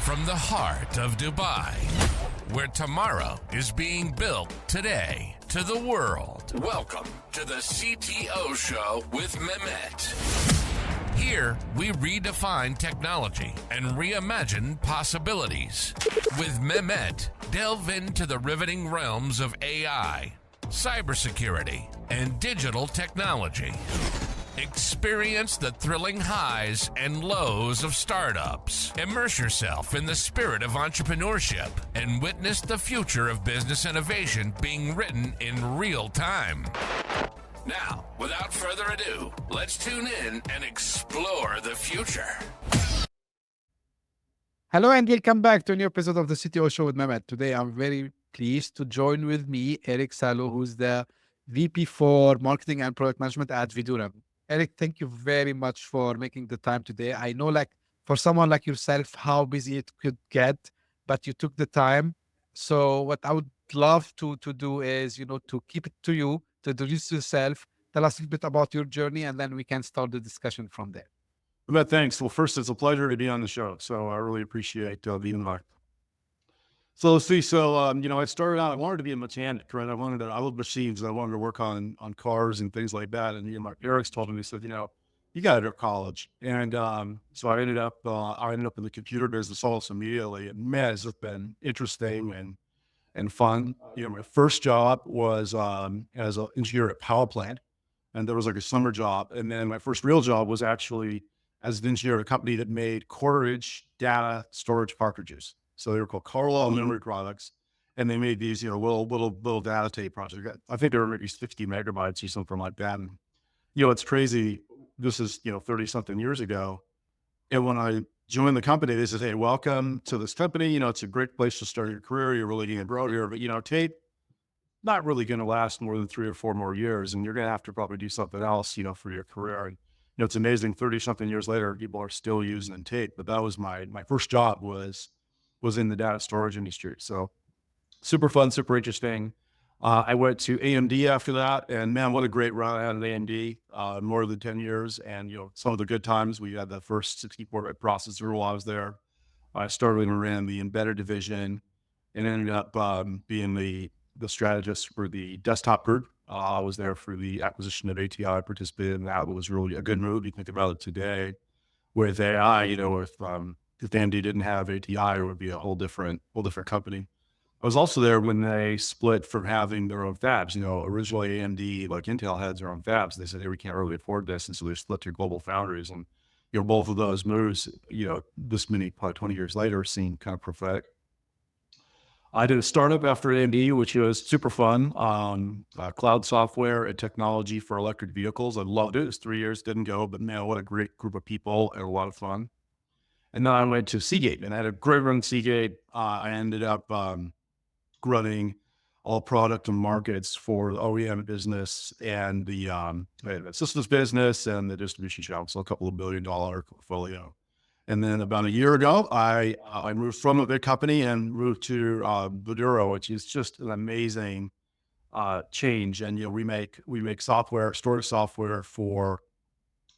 from the heart of Dubai, where tomorrow is being built today, to the world. Welcome to the CTO Show with Mehmet. Here, we redefine technology and reimagine possibilities. With Mehmet, delve into the riveting realms of AI, cybersecurity, and digital technology. Experience the thrilling highs and lows of startups. Immerse yourself in the spirit of entrepreneurship and witness the future of business innovation being written in real time. Now, without further ado, let's tune in and explore the future. Hello and welcome back to a new episode of the CTO Show with Mehmet. Today, I'm very pleased to join with me Erik Salo, who's the VP for Marketing and Product Management at Vdura. Erik, thank you very much for making the time today. I know, for someone like yourself, how busy it could get, but you took the time. So what I would love to do is, to keep it to you, to introduce yourself, tell us a little bit about your journey, and then we can start the discussion from there. Mehmet, thanks. Well, first, it's a pleasure to be on the show. So I really appreciate the invite. So let's see. I started out, I wanted to be a mechanic, right? I love machines. I wanted to work on cars and things like that. And, my parents told me, they said, you got to go to college. And so I ended up in the computer business almost immediately. And man, it's just been interesting and fun. My first job was as an engineer at power plant. And there was a summer job. And then my first real job was actually as an engineer at a company that made quarter-inch data storage cartridges. So they were called Carlisle Memory Products, and they made these, little data tape projects. I think they were maybe 50 megabytes or something like that. And, it's crazy. This is, 30 something years ago. And when I joined the company, they said, hey, welcome to this company. It's a great place to start your career. You're really going to grow here, but, tape, not really going to last more than 3 or 4 more years. And you're going to have to probably do something else, for your career. And, it's amazing 30 something years later, people are still using tape, but that was my first job was in the data storage industry. So super fun, super interesting. I went to AMD after that, and man, what a great run I had at AMD, more than 10 years. And, some of the good times, we had the first 64-bit processor while I was there. I started and ran the embedded division and ended up being the strategist for the desktop group. I was there for the acquisition of ATI. I participated in that. It was really a good move. You think about it today with AI, if AMD didn't have ATI, it would be a whole different company. I was also there when they split from having their own fabs. Originally AMD, like Intel, had their own fabs. They said, hey, we can't really afford this. And so they split to global foundries. And, both of those moves, this many, probably 20 years later, seem kind of prophetic. I did a startup after AMD, which was super fun on cloud software and technology for electric vehicles. I loved it. It was 3 years, didn't go, but man, what a great group of people and a lot of fun. And then I went to Seagate and I had a great run at Seagate. I ended up running all product and markets for the OEM business and the systems business and the distribution channel. So a couple of $1 billion portfolio. And then about a year ago, I moved from a big company and moved to Vdura, which is just an amazing change. And we make software, storage software for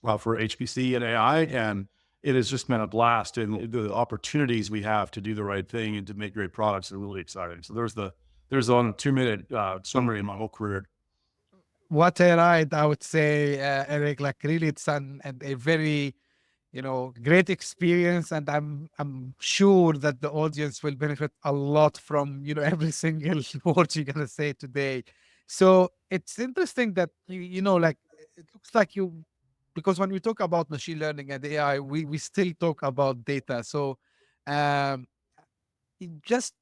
HPC and AI, and it has just been a blast. And the opportunities we have to do the right thing and to make great products are really exciting. So there's a 2-minute summary in my whole career. What a ride, I would say, Erik. Really, it's a very great experience, and I'm sure that the audience will benefit a lot from every single word you're gonna say today. So it's interesting that it looks like you, because when we talk about machine learning and AI, we still talk about data. So um, just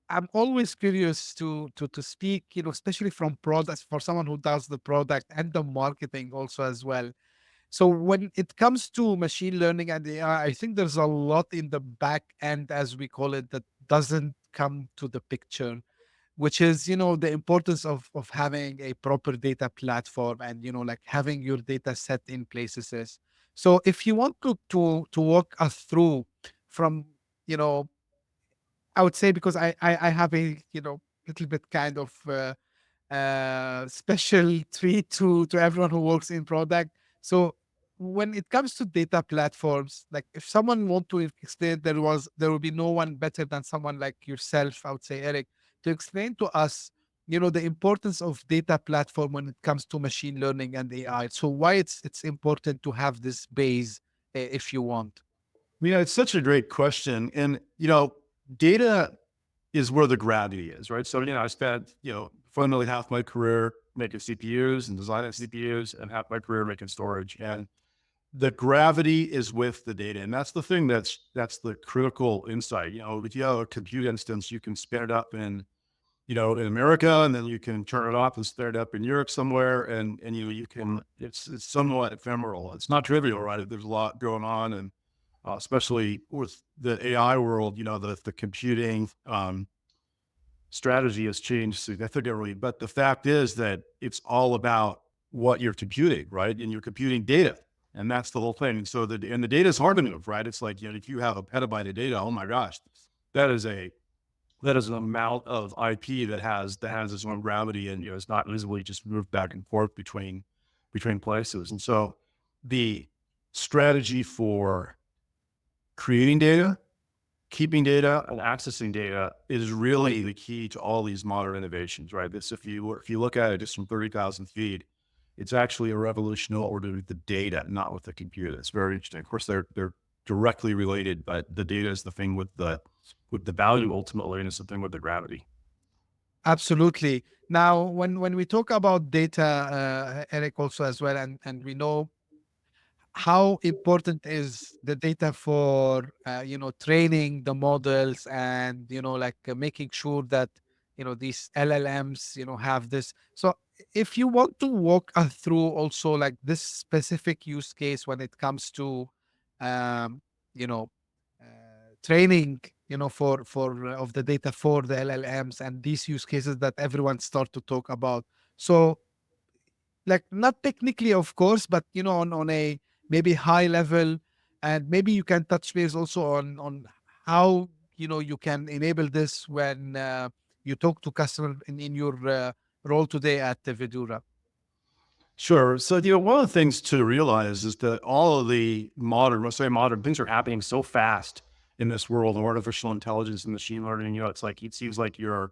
I'm always curious to speak, especially from products, for someone who does the product and the marketing also as well. So when it comes to machine learning and AI, I think there's a lot in the back end, as we call it, that doesn't come to the picture, which is, the importance of having a proper data platform and, having your data set in places. So if you want to walk us through from, I would say, because I have a, little bit kind of special treat to everyone who works in product. So when it comes to data platforms, like if someone want to explain, there will be no one better than someone like yourself, I would say, Eric, to explain to us, the importance of data platform when it comes to machine learning and AI. So why it's important to have this base, if you want. It's such a great question. And, data is where the gravity is, right? So, I spent, fundamentally half my career making CPUs and designing CPUs and half my career making storage. And the gravity is with the data. And that's the thing that's the critical insight. If you have a compute instance, you can spin it up in America, and then you can turn it off and spin it up in Europe somewhere. And you can, it's somewhat ephemeral. It's not trivial, right? There's a lot going on. And especially with the AI world, the computing strategy has changed significantly. But the fact is that it's all about what you're computing, right? And you're computing data. And that's the whole thing. And so the data is hard to move, right? It's like, if you have a petabyte of data, oh my gosh, that is an amount of IP that has its own gravity, and it's not easily just moved back and forth between places. And so the strategy for creating data, keeping data, and accessing data is really the key to all these modern innovations, right? This, if you look at it just from 30,000 feet, it's actually a revolution in what we're doing with the data, not with the computer. It's very interesting. Of course, they're directly related, but the data is the thing with the value ultimately, and it's the thing with the gravity. Absolutely. Now, when we talk about data, Eric, also as well, and we know how important is the data for training the models, and making sure that these LLMs have this. So if you want to walk us through also like this specific use case when it comes to um, you know uh, training for of the data for the LLMs, and these use cases that everyone start to talk about. So, like, not technically of course, but on a maybe high level, and maybe you can touch base also on how you can enable this when you talk to customer in your role today at the Vdura. Sure. So, one of the things to realize is that all of the modern things are happening so fast in this world of artificial intelligence and machine learning. It's like, it seems like your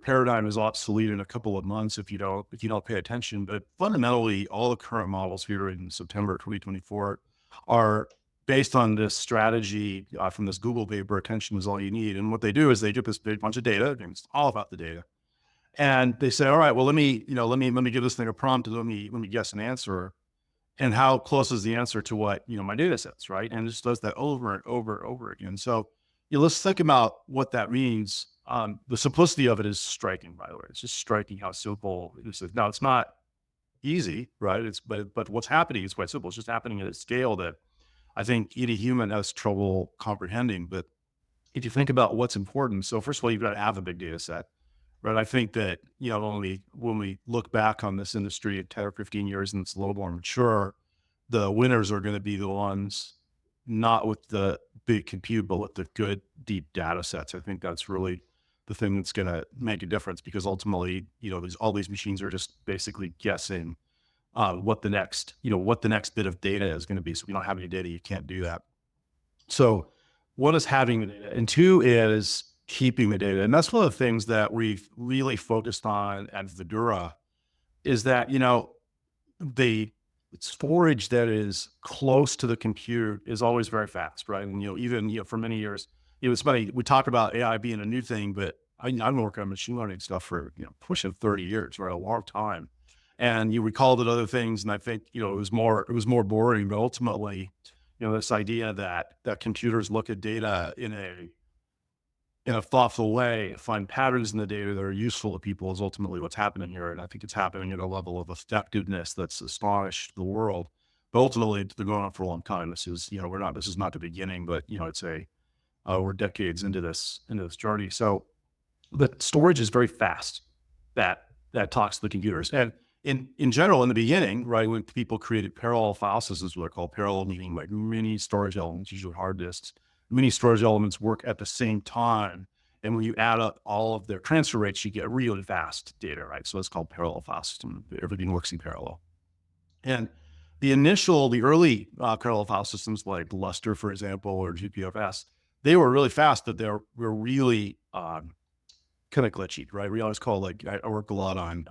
paradigm is obsolete in a couple of months if you don't pay attention. But fundamentally, all the current models here in September 2024 are based on this strategy from this Google paper, attention is all you need. And what they do is they get this big bunch of data, and it's all about the data. And they say, all right, well, let me give this thing a prompt, and let me guess an answer. And how close is the answer to what, my data sets, right? And it just does that over and over and over again. So, let's think about what that means. The simplicity of it is striking, by the way. It's just striking how simple it is. Now, it's not easy, right? But what's happening is quite simple. It's just happening at a scale that I think any human has trouble comprehending. But if you think about what's important, so first of all, you've got to have a big data set, right? I think that, when we look back on this industry at 10 or 15 years and it's a little more mature, the winners are going to be the ones not with the big compute, but with the good deep data sets. I think that's really the thing that's going to make a difference, because ultimately, all these machines are just basically guessing what the next bit of data is going to be. So if you don't have any data, you can't do that. So one is having the data, and two is keeping the data. And that's one of the things that we've really focused on at Vdura, is that, the storage that is close to the compute is always very fast, right? And, even, for many years, it's funny, we talk about AI being a new thing, but I've been working on machine learning stuff for, pushing 30 years, right? A long time. And we called it other things. And I think, it was more boring, but ultimately, this idea that computers look at data in a thoughtful way, find patterns in the data that are useful to people, is ultimately what's happening here. And I think it's happening at a level of effectiveness that's astonished the world. But ultimately, they're going on for a long time. This is, this is not the beginning, but, we're decades into this journey. So the storage is very fast. That talks to the computers. And in general, in the beginning, right, when people created parallel file systems, what are called parallel, meaning like many storage elements, usually hard disks, many storage elements work at the same time. And when you add up all of their transfer rates, you get really fast data, right? So it's called parallel file system. Everything works in parallel. And the early kernel file systems like Lustre, for example, or GPFS, they were really fast, but they were really kind of glitchy, right? We always call I worked a lot on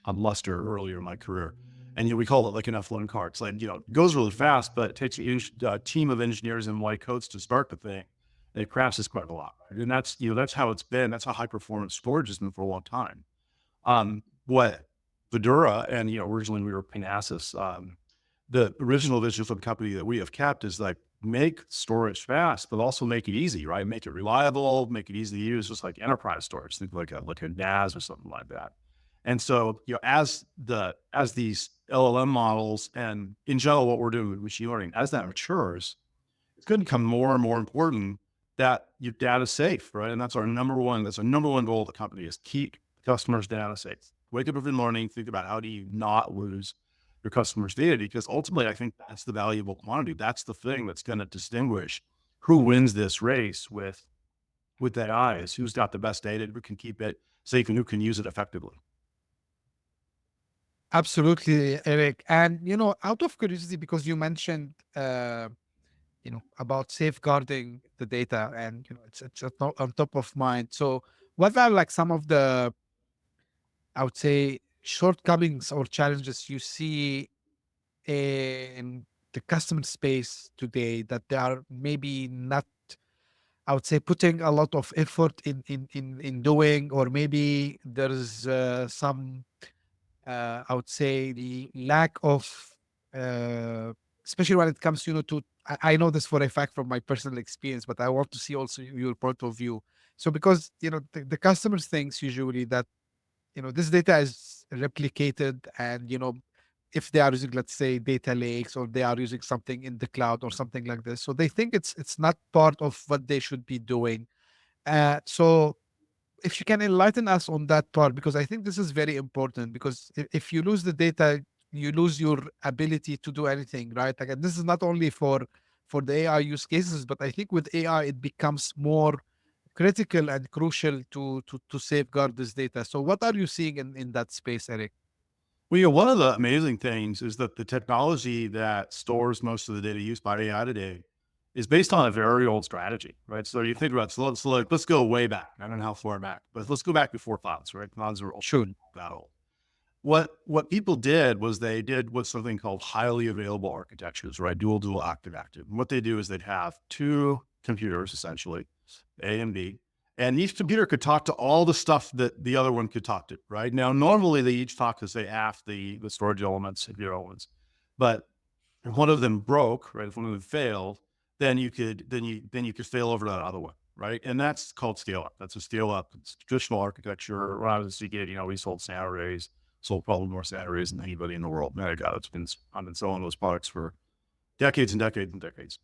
Lustre earlier in my career, and we call it like an F1 car. It's like, it goes really fast, but it takes a team of engineers in white coats to start the thing. It crashes quite a lot, right? And that's how it's been. That's how high performance storage has been for a long time. What Vdura and originally we were Panasis. The original vision for the company that we have kept is like make storage fast, but also make it easy, right? Make it reliable, make it easy to use, just like enterprise storage, think like a NAS or something like that. And so, as these LLM models and in general what we're doing with machine learning, as that matures, it's going to become more and more important that your data is safe, right? And that's our number one goal of the company is keep customers' data safe. Wake up every morning, think about how do you not lose your customers' data, because ultimately I think that's the valuable commodity. That's the thing that's going to distinguish who wins this race with AI, is who's got the best data, who can keep it safe, and who can use it effectively. Absolutely, Eric. And, out of curiosity, because you mentioned, about safeguarding the data and, it's on top of mind. So what are like some of the, I would say, shortcomings or challenges you see in the customer space today that they are maybe not, I would say, putting a lot of effort in doing, or maybe there's some, I would say, the lack of, especially when it comes, to, I know this for a fact from my personal experience, but I want to see also your point of view. So because, the customers thinks usually that, this data is replicated and, if they are using, let's say, data lakes, or they are using something in the cloud or something like this. So they think it's not part of what they should be doing. So if you can enlighten us on that part, because I think this is very important, because if you lose the data, you lose your ability to do anything, right? Again, this is not only for the AI use cases, but I think with AI, it becomes more critical and crucial to safeguard this data. So what are you seeing in that space, Eric? Well, one of the amazing things is that the technology that stores most of the data used by AI today is based on a very old strategy, right? So you think about, let's go way back. I don't know how far back, but let's go back before clouds, right? Clouds are old. Sure. That old. What people did was they did what's something called highly available architectures, right? Dual, active. And what they do is they'd have two computers, essentially, A and B, and each computer could talk to all the stuff that the other one could talk to, right? Now, normally they each talk to, say, half the storage elements, CPU elements, but if one of them broke, right? If one of them failed, then you could fail over that other one, right? And that's called scale up. That's a scale up. It's traditional architecture. When I was at Seagate, we sold SAN arrays, sold probably more SAN arrays than anybody in the world. My God, I've been selling those products for decades and decades and decades.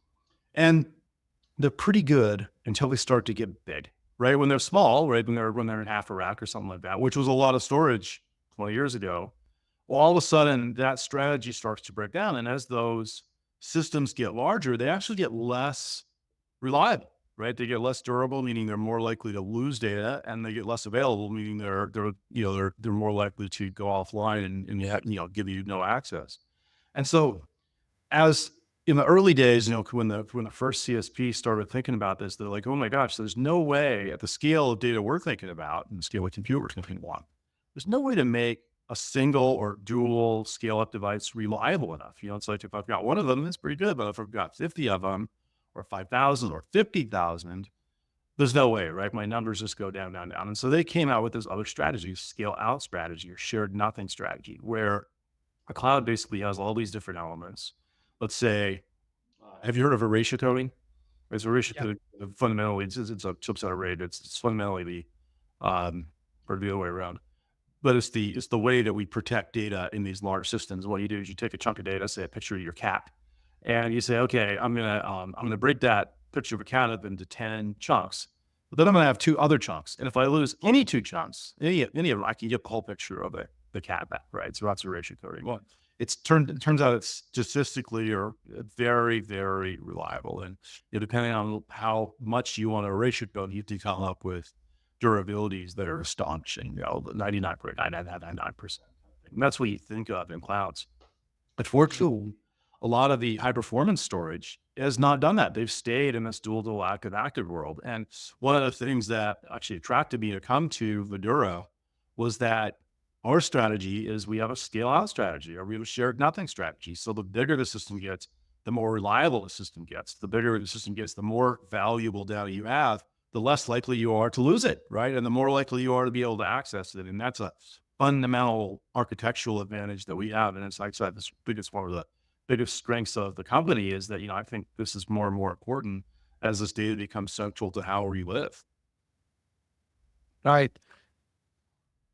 And they're pretty good until they start to get big, right? When they're small, right? When they're in half a rack or something like that, which was a lot of storage 20 years ago. Well, all of a sudden that strategy starts to break down. And as those systems get larger, they actually get less reliable, right? They get less durable, meaning they're more likely to lose data, and they get less available, meaning they're more likely to go offline and give you no access. And so, as in the early days, when the first CSP started thinking about this, they're like, oh my gosh, there's no way at the scale of data we're thinking about and the scale of compute we're thinking about, there's no way to make a single or dual scale up device reliable enough. It's like if I've got one of them, it's pretty good, but if I've got 50 of them, or 5,000 or 50,000, there's no way, right? My numbers just go down, down, down. And so they came out with this other strategy, scale out strategy, or shared nothing strategy, where a cloud basically has all these different elements. Let's say, have you heard of erasure coding? It's erasure coding. Fundamentally, it's a subset array. It's fundamentally or the other way around. But it's the way that we protect data in these large systems. What you do is you take a chunk of data, say a picture of your cat, and you say, okay, I'm gonna break that picture of a cat up into 10 chunks. But then I'm gonna have two other chunks, and if I lose any two chunks, any of them, I can get the whole picture of the cat back, right? So that's erasure coding. Well, it turns out it's statistically or very, very reliable, and depending on how much you want to erasure code, you have to come up with durabilities that are astonishing, 99.999%. And that's what you think of in clouds. Unfortunately, a lot of the high performance storage has not done that. They've stayed in this dual active active world. And one of the things that actually attracted me to come to Vdura was that our strategy is we have a scale out strategy, or we have a shared nothing strategy. So the bigger the system gets, the more reliable the system gets. The bigger the system gets, the more valuable data you have, the less likely you are to lose it, right? And the more likely you are to be able to access it. And that's a fundamental architectural advantage that we have. And it's like I said, this biggest one of the biggest strengths of the company is that, I think this is more and more important as this data becomes central to how we live. Right.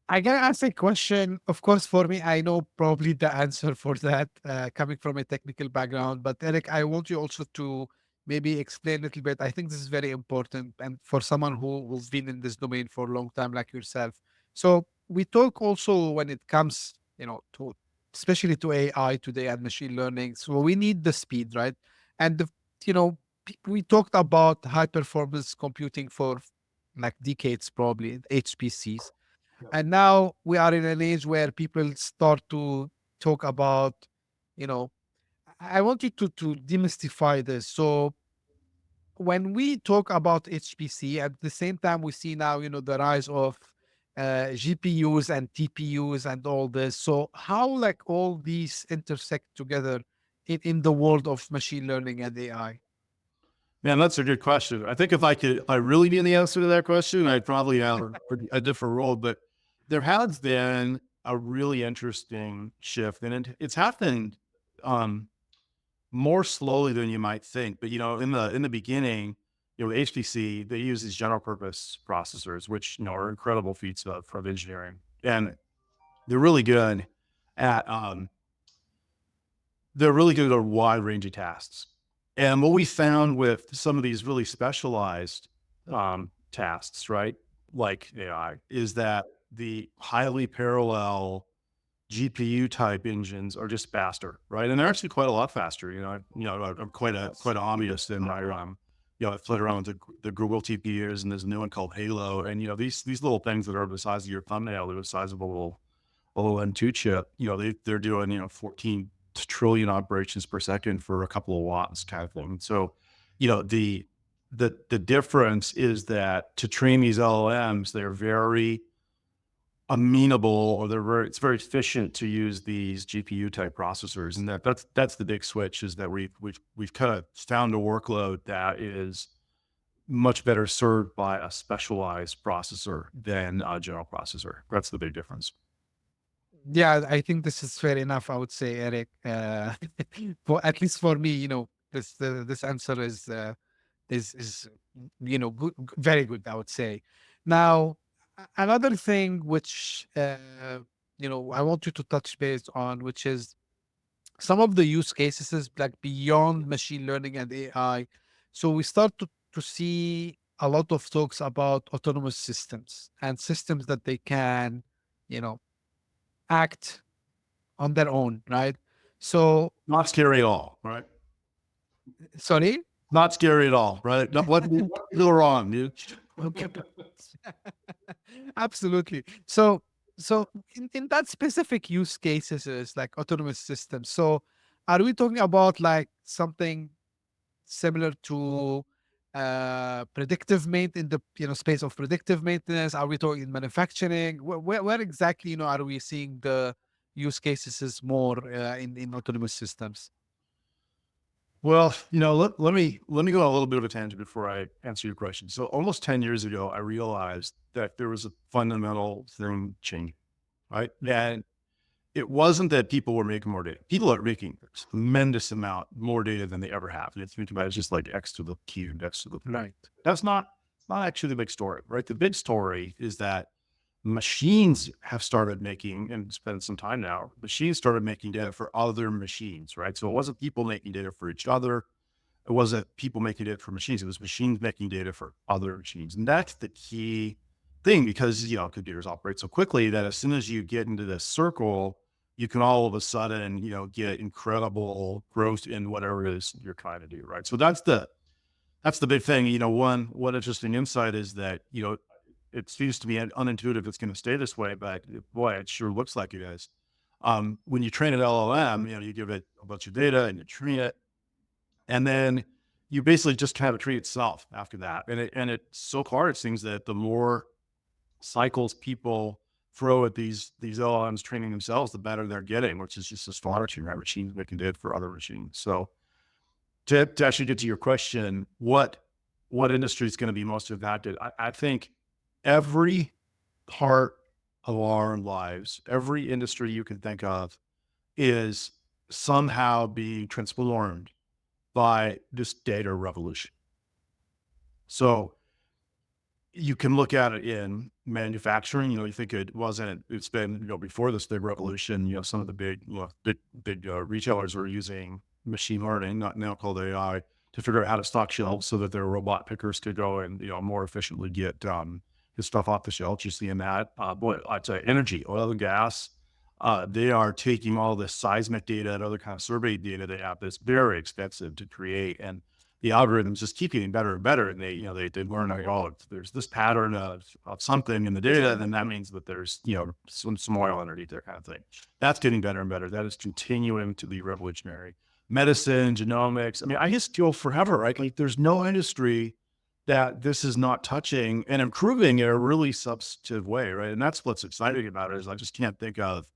I gotta ask a question. Of course, for me, I know probably the answer for that, coming from a technical background. But Eric, I want you also to maybe explain a little bit. I think this is very important, and for someone who's been in this domain for a long time, like yourself. So we talk also when it comes, to especially to AI today and machine learning. So we need the speed, right? And we talked about high performance computing for like decades, probably HPCs. And now we are in an age where people start to talk about, you know, I want you to demystify this. So when we talk about HPC, at the same time, we see now, the rise of GPUs and TPUs and all this. So how like all these intersect together in the world of machine learning and AI? Man, that's a good question. I think if I really knew the answer to that question, I'd probably have a different role. But there has been a really interesting shift, and it's happened more slowly than you might think. But in the beginning, HPC, they use these general purpose processors, which are incredible feats of engineering, and they're really good at a wide range of tasks. And what we found with some of these really specialized tasks, right, like AI, is that the highly parallel GPU type engines are just faster, right? And they're actually quite a lot faster. I'm quite a hobbyist, and I played around with the Google TPUs, and there's a new one called Halo, and these little things that are the size of your thumbnail, they're the size of a little M2 chip. They're doing 14 trillion operations per second for a couple of watts kind of thing. So, the difference is that to train these LLMs, they're very amenable, or it's very efficient to use these GPU type processors. And that's the big switch, is that we've kind of found a workload that is much better served by a specialized processor than a general processor. That's the big difference. Yeah, I think this is fair enough, I would say, Eric. For at least for me, this answer is good, very good, I would say. Now, another thing which I want you to touch base on, which is some of the use cases is like beyond machine learning and AI. So we start to see a lot of talks about autonomous systems and systems that they can, act on their own, right? So, Not scary at all, right? sorry? Not scary at all, right? What go wrong, dude? Okay. Absolutely. So in that specific use cases is like autonomous systems. So are we talking about like something similar to predictive maintenance in the space of predictive maintenance? Are we talking manufacturing? Where exactly are we seeing the use cases is more in autonomous systems? Well, let me go on a little bit of a tangent before I answer your question. So almost 10 years ago, I realized that there was a fundamental thing changing, right? And it wasn't that people were making more data. People are making a tremendous amount more data than they ever have. And it's just like X to the cube, X to the right. That's not actually the big story, right? The big story is that machines have started making, and spend some time now, machines started making data for other machines, right? So it wasn't people making data for each other. It wasn't people making data for machines. It was machines making data for other machines. And that's the key thing, because, computers operate so quickly that as soon as you get into this circle, you can all of a sudden, get incredible growth in whatever it is you're trying to do, right? So that's the big thing. One interesting insight is that, it seems to be unintuitive it's going to stay this way, but boy, it sure looks like it is. When you train an LLM, you give it a bunch of data and you train it, and then you basically just kind of treat itself after that. And so far it seems that the more cycles people throw at these LLMs training themselves, the better they're getting, which is just astonishing, right? Machines making it for other machines. So to actually get to your question, what industry is going to be most impacted? I think every part of our lives, every industry you can think of is somehow being transformed by this data revolution. So you can look at it in manufacturing. You think it's been, before this big revolution, some of the big retailers were using machine learning, not now called AI, to figure out how to stock shelves so that their robot pickers could go and, more efficiently get his stuff off the shelves. You're seeing that. Boy, I'd say energy, oil and gas. They are taking all this seismic data and other kind of survey data they have that's very expensive to create, and the algorithms just keep getting better and better. And they learn, oh, if there's this pattern of something in the data, then that means that there's, some oil underneath there, kind of thing. That's getting better and better. That is continuing to be revolutionary. Medicine, genomics. I mean, I just feel forever, right? Like there's no industry that this is not touching and improving in a really substantive way, right? And that's what's exciting about it, is I just can't think of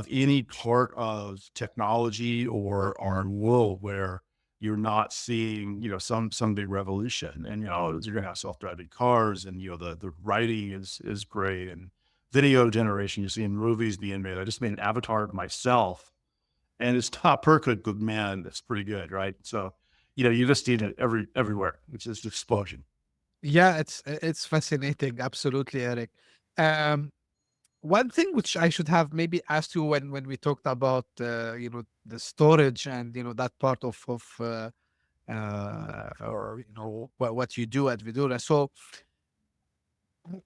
any part of technology or our world where you're not seeing, some big revolution. And, you're gonna have self-driving cars, and, the writing is great, and video generation, you're seeing movies being made. I just made an avatar of myself, and it's top perfect, but man, that's pretty good, right? So, you just see it everywhere, which is the explosion. Yeah, it's fascinating. Absolutely, Eric. Um, One thing which I should have maybe asked you when we talked about the storage and that part or what you do at Vdura. So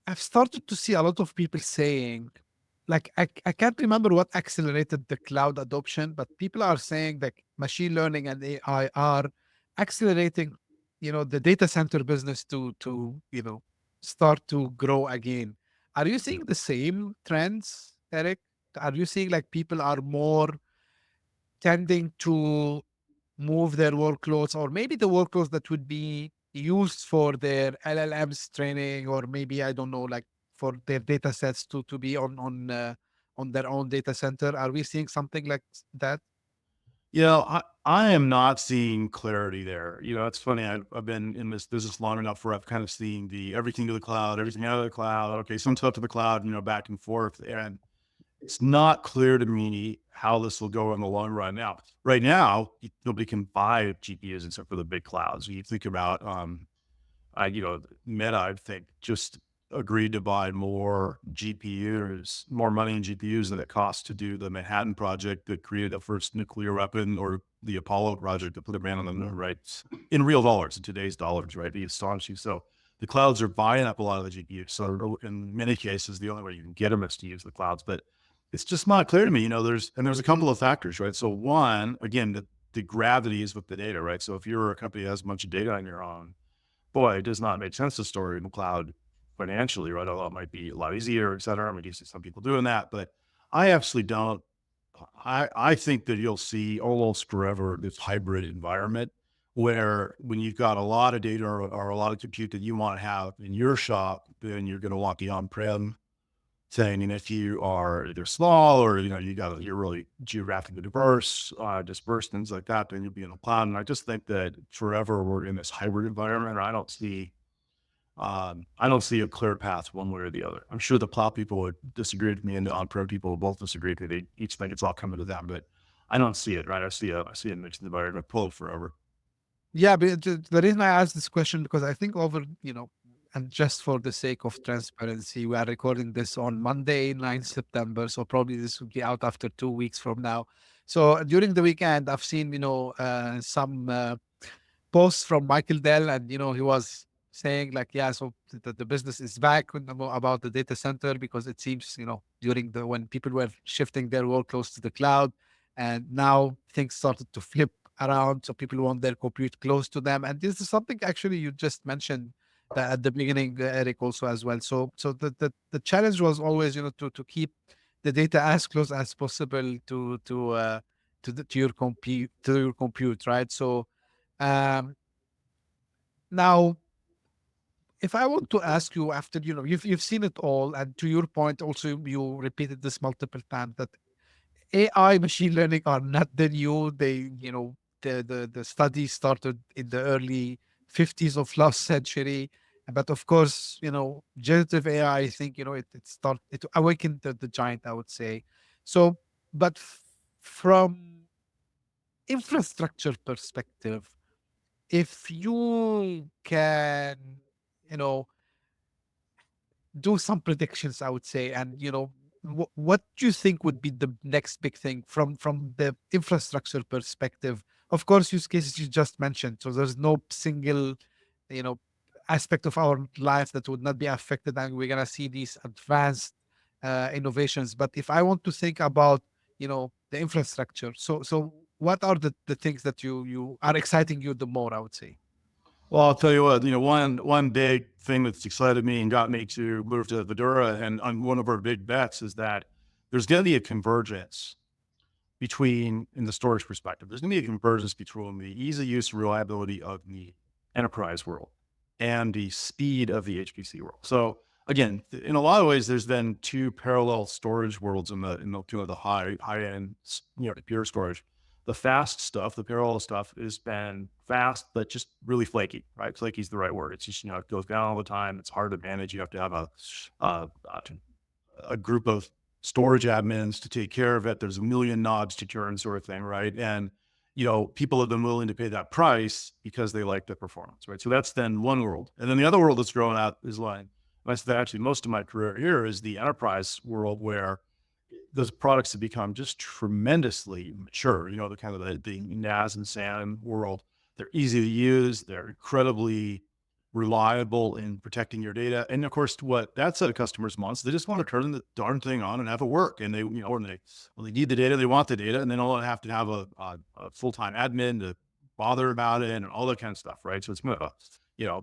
I've started to see a lot of people saying, like, I can't remember what accelerated the cloud adoption, but people are saying that machine learning and AI are accelerating, the data center business to start to grow again. Are you seeing the same trends, Eric? Are you seeing like people are more tending to move their workloads, or maybe the workloads that would be used for their LLMs training, or maybe I don't know, like for their data sets to be on their own data center? Are we seeing something like that? I am not seeing clarity there. It's funny. I've been in this business long enough where I've kind of seen the everything to the cloud, everything out of the cloud. Okay, some stuff to the cloud, back and forth. And it's not clear to me how this will go in the long run. Now, right now, nobody can buy GPUs except for the big clouds. You think about, Meta, I think, just agreed to buy more GPUs, more money in GPUs than it costs to do the Manhattan project that created the first nuclear weapon, or the Apollo project that put a man on the moon, right? In real dollars, in today's dollars, right? It astonishes you. So the clouds are buying up a lot of the GPUs. So in many cases, the only way you can get them is to use the clouds. But it's just not clear to me. There's a couple of factors, right? So one, again, the gravity is with the data, right? So if you're a company that has a bunch of data on your own, boy, it does not make sense to store it in the cloud financially, right? Although it might be a lot easier, et cetera. I mean, you see some people doing that, but I absolutely don't. I think that you'll see almost forever this hybrid environment where when you've got a lot of data or a lot of compute that you want to have in your shop, then you're going to want the on-prem thing. And if you are either small or, you're really geographically dispersed, things like that, then you'll be in the cloud. And I just think that forever we're in this hybrid environment. I don't see a clear path one way or the other. I'm sure the cloud people would disagree with me, and the on-prem people will both disagree because they each think it's all coming to them, but I don't see it, right? I see a mixed environment pull forever. Yeah, but the reason I asked this question, because I think and just for the sake of transparency, we are recording this on Monday, 9th September. So probably this will be out after 2 weeks from now. So during the weekend, I've seen, some posts from Michael Dell, and, he was saying like, yeah, so the business is back about the data center, because it seems, when people were shifting their workloads to the cloud, and now things started to flip around. So people want their compute close to them. And this is something actually you just mentioned that at the beginning, Eric, also as well. So the challenge was always, to keep the data as close as possible to your compute, right? So um, now, if I want to ask you, after you've seen it all, and to your point, also you repeated this multiple times, that AI, machine learning are not the new. The study started in the early 50s of last century, but of course, generative AI, I think, it awakened the giant, I would say. So, but from infrastructure perspective, if you can, you know, do some predictions, I would say, and what do you think would be the next big thing from the infrastructure perspective? Of course, use cases you just mentioned, so there's no single, you know, aspect of our life that would not be affected, and we're gonna see these advanced innovations. But if I want to think about, the infrastructure, so what are the things that you are exciting you the more, I would say? Well, I'll tell you what, one big thing that's excited me and got me to move to Vdura, and on one of our big bets, is that there's going to be a convergence in the storage perspective. There's going to be a convergence between the ease of use and reliability of the enterprise world and the speed of the HPC world. So again, in a lot of ways, there's been two parallel storage worlds in the high end, pure storage. The fast stuff, the parallel stuff, has been fast, but just really flaky, right? Flaky is the right word. It's just, it goes down all the time. It's hard to manage. You have to have a group of storage admins to take care of it. There's a million knobs to turn, sort of thing, right? And people have been willing to pay that price because they like the performance, right? So that's then one world. And then the other world that's growing out is actually most of my career here is the enterprise world, where those products have become just tremendously mature. The kind of the NAS and SAN world. They're easy to use. They're incredibly reliable in protecting your data. And of course, what that set of customers wants, they just want to turn the darn thing on and have it work. And they, when they need the data, they want the data, and they don't have to have a full-time admin to bother about it and all that kind of stuff, right? So it's the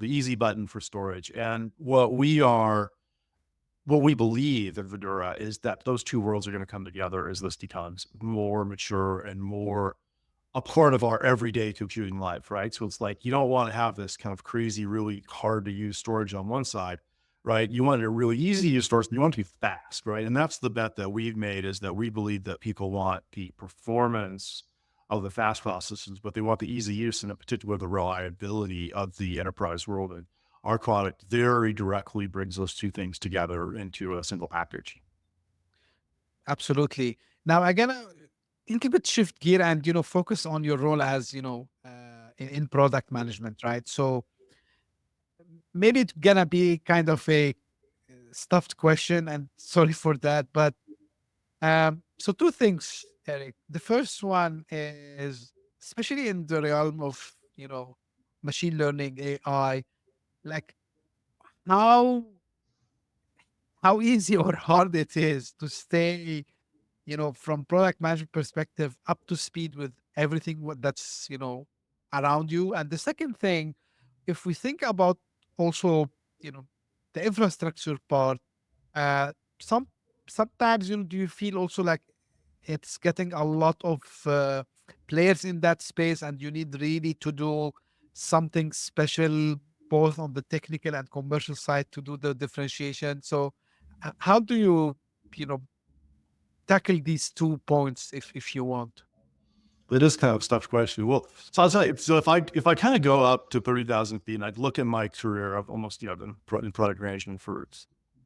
easy button for storage. And what we believe at Vdura is that those two worlds are going to come together as this becomes more mature and more a part of our everyday computing life, right? So it's like, you don't want to have this kind of crazy, really hard to use storage on one side, right? You want it really easy to use storage, but you want it to be fast, right? And that's the bet that we've made, is that we believe that people want the performance of the fast processes, but they want the easy use, and in particular, the reliability of the enterprise world. And our product very directly brings those two things together into a single package. Absolutely. Now I'm gonna a little bit shift gear and focus on your role as in product management, right? So maybe it's gonna be kind of a stuffed question, and sorry for that, but so two things, Eric. The first one is, especially in the realm of machine learning, AI, like how easy or hard it is to stay, from product management perspective, up to speed with everything that's around you. And the second thing, if we think about also, the infrastructure part, uh, some sometimes, do you feel also like it's getting a lot of players in that space, and you need really to do something special both on the technical and commercial side to do the differentiation? So how do you know tackle these 2 points, if you want? It is kind of a tough question. Well, so I'll tell you. So if I kind of go up to 30,000 feet and I'd look at my career, I've almost been in product management for a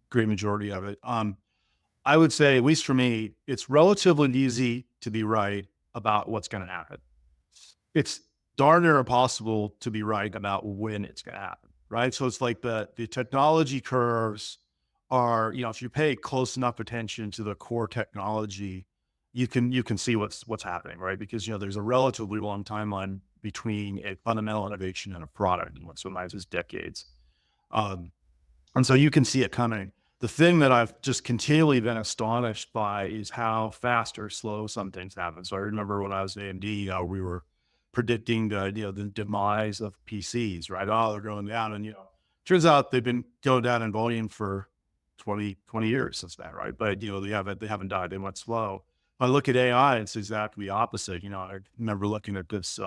great majority of it. I would say, at least for me, it's relatively easy to be right about what's going to happen. It's darn near impossible to be right about when it's going to happen, right? So it's like the technology curves are, if you pay close enough attention to the core technology, you can see what's happening, right? Because there's a relatively long timeline between a fundamental innovation and a product, and what sometimes is decades. And so you can see it coming. The thing that I've just continually been astonished by is how fast or slow some things happen. So I remember when I was at AMD, we were predicting the demise of PCs, right? Oh, they're going down, and turns out they've been going down in volume for 20 years since that, right? But, they haven't died. They went slow. I look at AI, it's exactly the opposite. I remember looking at this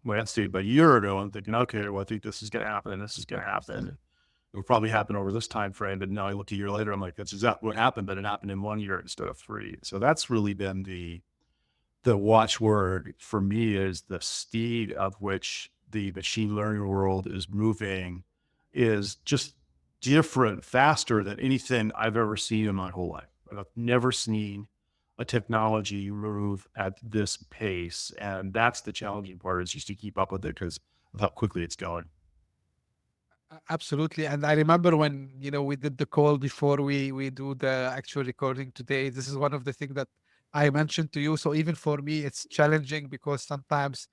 landscape about a year ago and thinking, okay, well, I think this is going to happen and this is going to happen. It will probably happen over this time frame. But now I look a year later, I'm like, that's exactly what happened, but it happened in 1 year instead of 3. So that's really been the watchword for me, is the speed of which the machine learning world is moving is just different, faster than anything I've ever seen in my whole life. I've never seen a technology move at this pace. And that's the challenging part, is just to keep up with it because of how quickly it's going. Absolutely. And I remember when, we did the call before we do the actual recording today, this is one of the things that I mentioned to you. So even for me, it's challenging because sometimes,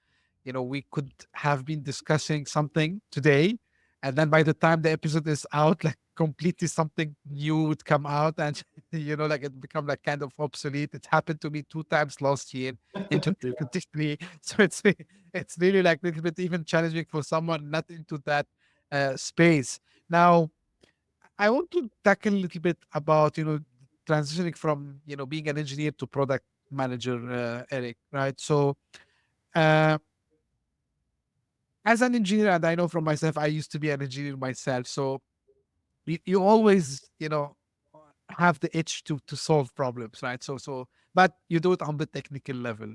we could have been discussing something today, and then by the time the episode is out, like completely something new would come out, and like it become like kind of obsolete. It happened to me 2 times last year in 2023. So it's really like a little bit even challenging for someone not into that space. Now, I want to tackle a little bit about, transitioning from, being an engineer to product manager, Eric, right? So, uh, as an engineer, and I know from myself, I used to be an engineer myself. So you always, have the itch to solve problems, right? But you do it on the technical level.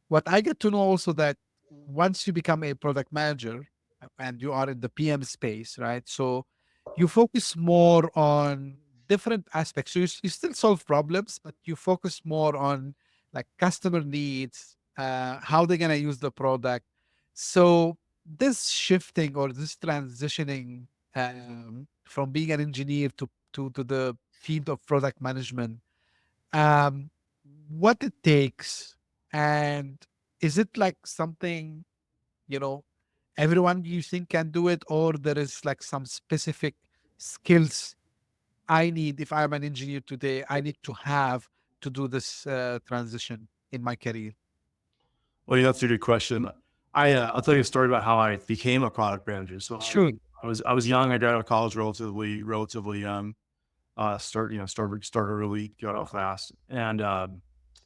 What I get to know also that once you become a product manager and you are in the PM space, right? So you focus more on different aspects. So you still solve problems, but you focus more on like customer needs, how they're gonna use the product. So this shifting or this transitioning from being an engineer to the field of product management, um, what it takes, and is it like something, you know, everyone you think can do it, or there is like some specific skills I need if I'm an engineer today, I need to have to do this transition in my career? Well, that's a good question. I'll tell you a story about how I became a product manager. So Sure. I was young. I got out of college relatively young. Started really, got out fast, and I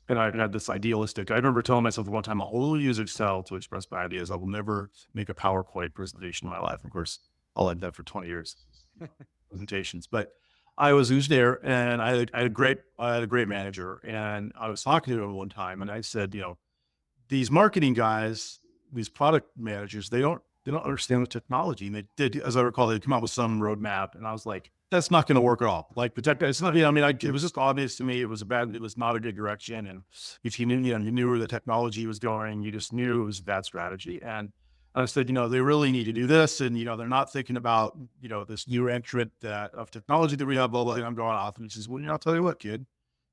had this idealistic. I remember telling myself one time, I'll only use Excel to express my ideas. I will never make a PowerPoint presentation in my life. Of course, I'll end that for 20 years presentations. But I was there, and I had a great manager, and I was talking to him one time, and I said, these marketing guys, these product managers, they don't understand the technology. And they did, as I recall, they come out with some roadmap, and I was like, that's not going to work at all. Like it's not, it was just obvious to me. It was not a good direction. And if you knew, you knew where the technology was going, you just knew it was a bad strategy. And I said, they really need to do this. And, they're not thinking about, this new entrant of technology that we have, blah, blah. And I'm going off, and he says, well, I'll tell you what, kid,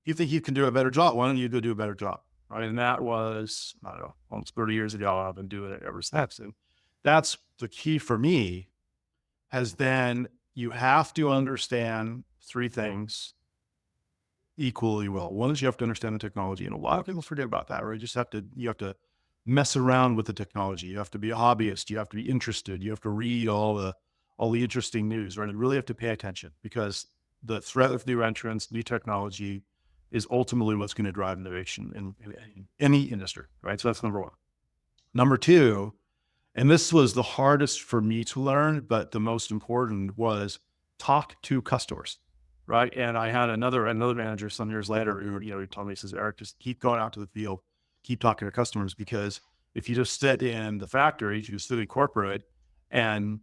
you think you can do a better job? Why don't you go do a better job? Right. And that was, I don't know, almost 30 years ago. I've been doing it ever since. And that's the key for me, has then you have to understand 3 things equally well. One is you have to understand the technology. And a lot of people forget about that, right? You have to mess around with the technology. You have to be a hobbyist. You have to be interested. You have to read all the interesting news, right? And really have to pay attention, because the threat of new entrants, new technology is ultimately what's going to drive innovation in any industry, right? So that's number 1. Number 2, and this was the hardest for me to learn, but the most important, was talk to customers, right? And I had another manager some years later who, he told me, he says, Eric, just keep going out to the field, keep talking to customers, because if you just sit in the factory, you just sit in corporate and,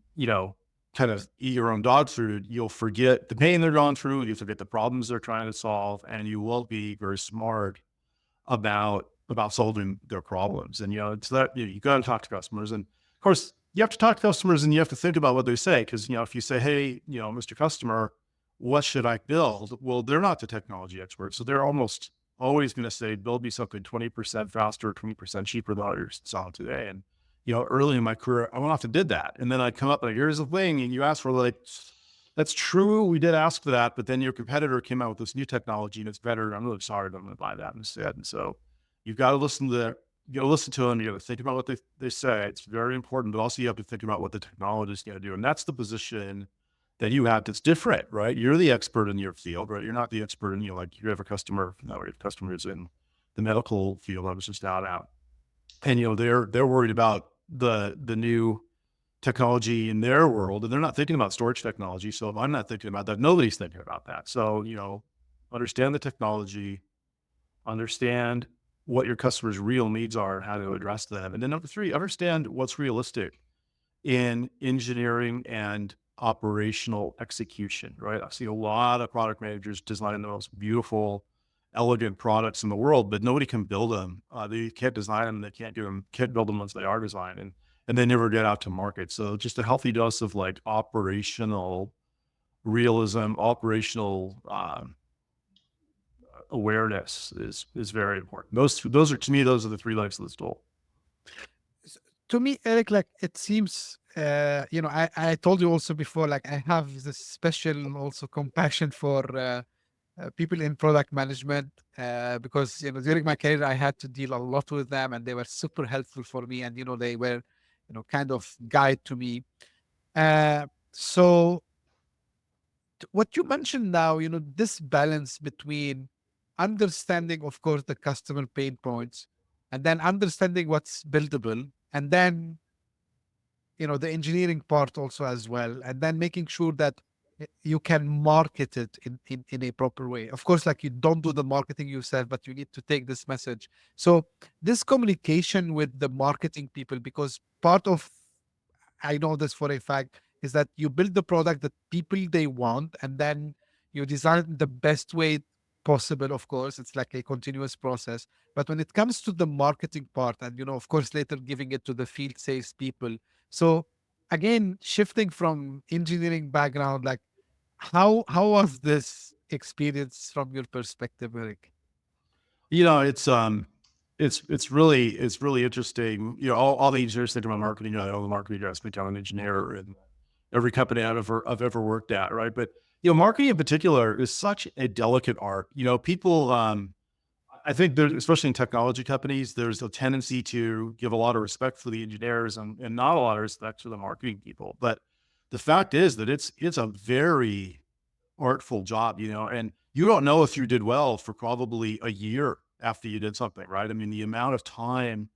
kind of eat your own dog food, you'll forget the pain they're going through, you forget the problems they're trying to solve, and you won't be very smart about solving their problems. And, it's that, you got to talk to customers. And of course, you have to talk to customers, and you have to think about what they say. Cause if you say, hey, Mr. Customer, what should I build? Well, they're not the technology experts. So they're almost always going to say, build me something 20% faster, 20% cheaper than others selling today. And, early in my career, I went off and did that. And then I'd come up like, here's the thing. And you ask for, like, that's true. We did ask for that, but then your competitor came out with this new technology and it's better. I'm really sorry, I'm going to buy that instead. And so you've got to listen to them. You got to think about what they say. It's very important, but also you have to think about what the technology is going to do. And that's the position that you have that's different, right? You're the expert in your field, right? You're not the expert in, like you have a customer, no, we have customers in the medical field. I was just out. And, they're worried about the new technology in their world, and they're not thinking about storage technology. So if I'm not thinking about that, nobody's thinking about that. So, understand the technology, understand what your customers' real needs are and how to address them. And then number three, understand what's realistic in engineering and operational execution, right? I see a lot of product managers designing the most beautiful, elegant products in the world, but nobody can build them. They can't design them. They can't do them, can't build them once they are designed, and they never get out to market. So just a healthy dose of like operational realism, operational awareness is very important. Those are, to me, those are the three legs of the stool. To me, Eric, like it seems, I told you also before, like I have this special also compassion for people in product management because during my career I had to deal a lot with them, and they were super helpful for me, and they were kind of guide to me. So what you mentioned now, this balance between understanding, of course, the customer pain points, and then understanding what's buildable, and then the engineering part also as well, and then making sure that you can market it in a proper way. Of course, like you don't do the marketing yourself, but you need to take this message. So this communication with the marketing people, because part of, I know this for a fact, is that you build the product that people they want, and then you design it in the best way possible. Of course, it's like a continuous process. But when it comes to the marketing part, and of course, later giving it to the field sales people. So again, shifting from engineering background, like how was this experience from your perspective, Eric? It's really interesting. All the engineers think about marketing. All the marketing guys become an engineer in every company I've ever worked at, right? But marketing in particular is such a delicate art. People, I think there's, especially in technology companies, there's a tendency to give a lot of respect for the engineers and not a lot of respect for the marketing people. But the fact is that it's a very artful job, and you don't know if you did well for probably a year after you did something, right? I mean, the amount of time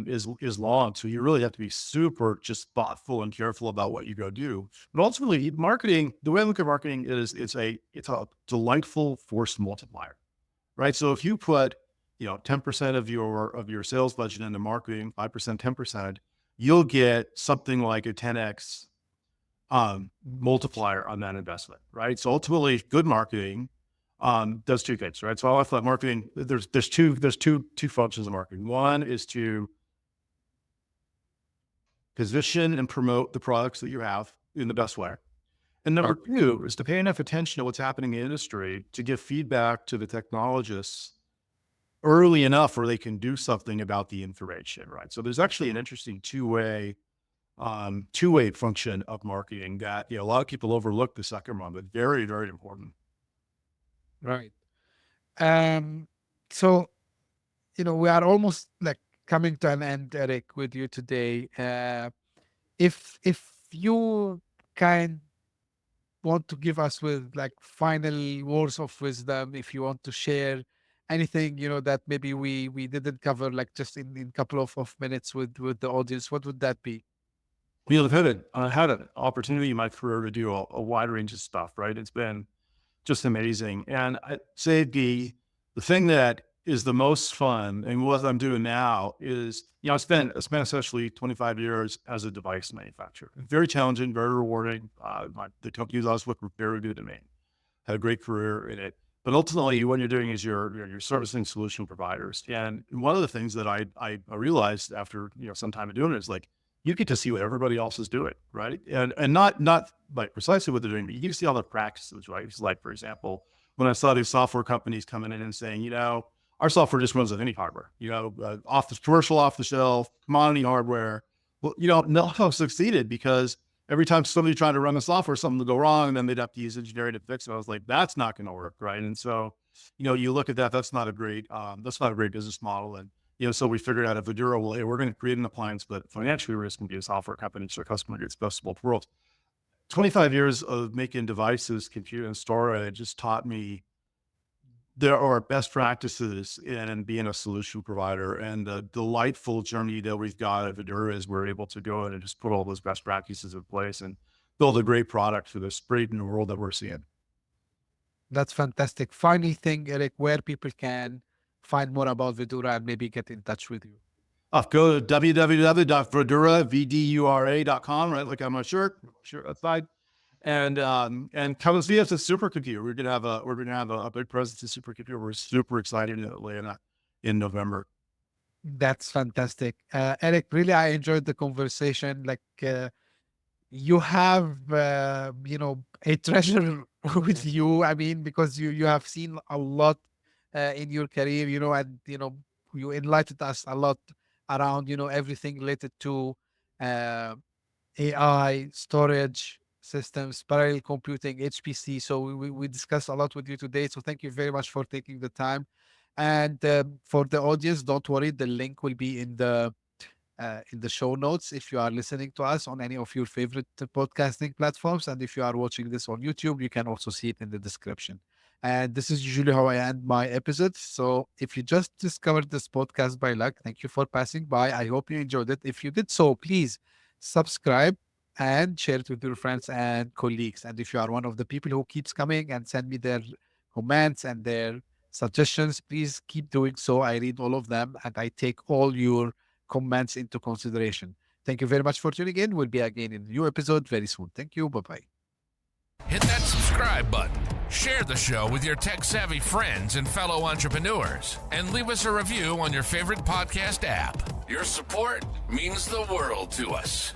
is long. So you really have to be super just thoughtful and careful about what you go do. But ultimately, marketing, the way I look at marketing is it's a delightful force multiplier, right? So if you put 10% of your sales budget into marketing, 5%, 10%, you'll get something like a 10x multiplier on that investment, right? So ultimately, good marketing does two things, right? So I thought marketing, there's two functions of marketing. One is to position and promote the products that you have in the best way. And number two is to pay enough attention to what's happening in the industry to give feedback to the technologists early enough where they can do something about the information, right? So there's actually an interesting two-way function of marketing that a lot of people overlook the second one, but very, very important. Right. So we are almost like coming to an end, Eric, with you today. If you kind want to give us with like final words of wisdom, if you want to share anything that maybe we didn't cover, like just in couple of minutes with the audience, what would that be? I've had an opportunity in my career to do a wide range of stuff, right? It's been just amazing. And I'd say the thing that is the most fun and what I'm doing now is, I spent essentially 25 years as a device manufacturer. Very challenging, very rewarding. The companies I was with were very good to me. Had a great career in it. But ultimately, what you're doing is you're servicing solution providers. And one of the things that I realized after some time of doing it is like, you get to see what everybody else is doing, right? And not like precisely what they're doing, but you get to see all the practices, right? It's like, for example, when I saw these software companies coming in and saying, our software just runs on any hardware, commercial off the shelf, commodity hardware. Well, no succeeded because every time somebody tried to run the software, something would go wrong, and then they'd have to use engineering to fix it. I was like, that's not going to work, right? And so, you look at that, that's not a great business model. And so we figured out at Vdura, well, hey, we're going to create an appliance, but financially we're just going to be a software company so our customer gets best of both worlds. 25 years of making devices, compute and storage just taught me there are best practices in being a solution provider, and the delightful journey that we've got at Vdura is we're able to go in and just put all those best practices in place and build a great product for the spread in the world that we're seeing. That's fantastic. Final thing, Erik, where people can find more about Vdura and maybe get in touch with you. Go to www.vdura.com, right? Like on my shirt outside. And come and see us at Supercomputer. We're gonna have a big presence at Supercomputer. We're super excited in Atlanta in November. That's fantastic. Erik, really, I enjoyed the conversation. Like, you have, a treasure with you. I mean, because you have seen a lot in your career, and, you enlightened us a lot around, everything related to AI, storage systems, parallel computing, HPC. So we discussed a lot with you today. So thank you very much for taking the time. And for the audience, don't worry, the link will be in the show notes if you are listening to us on any of your favorite podcasting platforms. And if you are watching this on YouTube, you can also see it in the description. And this is usually how I end my episodes. So if you just discovered this podcast by luck, thank you for passing by. I hope you enjoyed it. If you did so, please subscribe and share it with your friends and colleagues. And if you are one of the people who keeps coming and send me their comments and their suggestions, please keep doing so. I read all of them and I take all your comments into consideration. Thank you very much for tuning in. We'll be again in a new episode very soon. Thank you. Bye-bye. Hit that subscribe button, share the show with your tech-savvy friends and fellow entrepreneurs, and leave us a review on your favorite podcast app. Your support means the world to us.